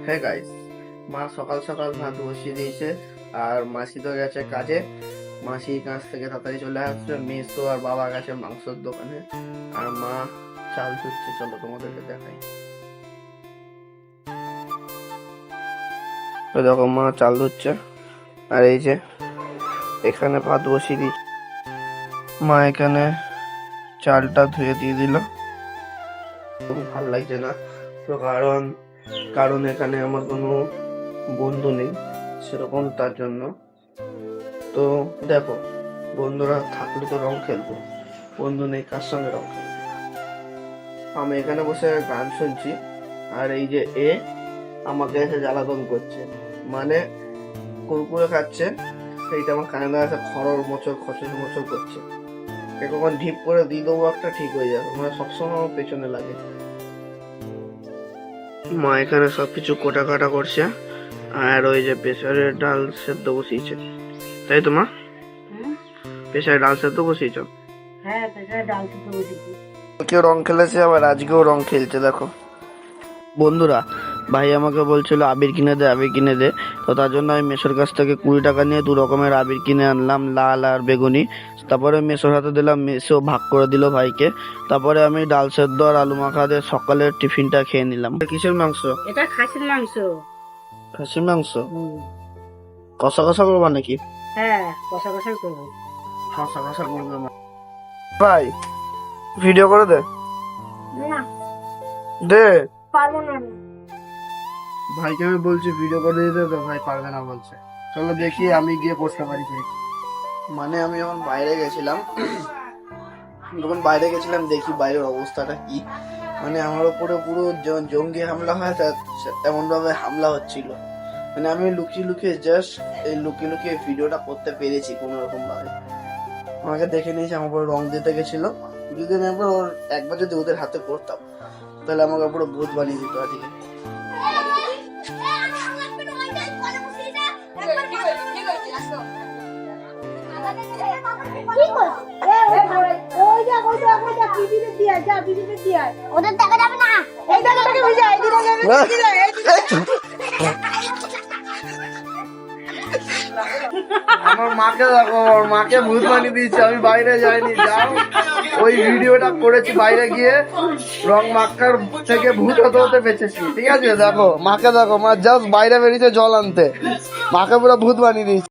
হ্যাঁ গাইস, মা সকাল সকাল ভাত বসিয়ে দিয়েছে আর মাসি তো গেছে কাজে। মাসি কাজ থেকে তাড়াতাড়ি চলে আসছে। মেসো আর বাবা গেছে মাংসের দোকানে আর মা চাল ধুচ্ছে। চলো তোমাদেরকে দেখাই। দেখো মা চাল ধুচ্ছে আর এই যে এখানে ভাত বসিয়ে দিচ্ছে। মা এখানে চালটা ধুয়ে দিয়ে দিল। ভাল লাগছে না তো, কারণ এখানে আমার কোনো বন্ধু নেই সেরকম, তার জন্য। তো দেখো, বন্ধুরা থাকলে তো রং খেলবো, বন্ধু নেই কার সঙ্গে রং খেলবো। আমি এখানে বসে গান শুনছি আর এই যে আমাকে এসে জ্বালাতন করছে, মানে কুরকুরে খাচ্ছে, সেইটা আমার কানে এসে খড়র মোচড় করছে। কখন ঢিপ করে দিয়ে দেবো একটা, ঠিক হয়ে যাবে। মানে সবসময় আমার পেছনে লাগে। মা এখানে সবকিছু কাটা করছে আর ওই যে প্রেসারের ডাল সেদ্ধ বসিয়েছে, তাই তো মা? প্রেসারের ডাল সেদ্ধ বসিয়েছ? হ্যাঁ, প্রেসারের ডাল সেদ্ধ বসিয়েছি। কেউ রং খেলেছে, আবার আজকেও রং খেলছে। দেখো বন্ধুরা, ভাই আমাকে বলছিল আবির কিনে দে, তো তার জন্য আমি মেসোর কাছ থেকে 20 টাকা নিয়ে 2 রকমের আবির কিনে আনলাম, লাল আর বেগুনি। তারপরে মেসোর হাতে দিলাম, মেসো ভাগ করে দিল ভাইকে। তারপরে আমি ডাল সেদ্ধ আর আলু মাখা দিয়ে সকালের টিফিনটা খেয়ে নিলাম। কিসের মাংস? এটা খাসির মাংস। খাসির মাংস কষা কষা করবা নাকি? হ্যাঁ, কষা কষাই করবো। কষা কষা করবে মা। ভাই ভিডিও করে দে। না, দে। পারবো না। ভাইকে আমি বলছি ভিডিও করে দিতে, তো ভাই পারবে না বলছে। চলো দেখি আমি গিয়ে বসতে পারি। মানে আমি যখন বাইরে গেছিলাম দেখি বাইরের অবস্থাটা কি। মানে আমার উপরে পুরো জঙ্গি হামলা হয় তেমন ভাবে হামলা হচ্ছিল। মানে আমি লুকিয়ে ভিডিওটা করতে পেরেছি কোন রকম ভাবে। আমাকে দেখে নিয়েছে, আমার উপরে রং দিতে গেছিল। যদি আমি একবার যদি ওদের হাতে পড়তাম, তাহলে আমাকে পুরো ভূত বানিয়ে দিত আজকে। ওদের টাকা যাবে না, এই টাকাটাকে বুঝা এই আমার মাকে দেখো, আমার মাকে ভূত বানিয়ে দিয়েছে। আমি বাইরে যাইনি, যাও ওই ভিডিওটা করেছি বাইরে গিয়ে, রং মাখার থেকে ভূত হতে বেঁচেছি। ঠিক আছে, দেখো মাকে দেখো, মা জাস্ট বাইরে বেরিয়েছে জল আনতে, মাকে পুরো ভূত বানিয়ে দিয়েছে।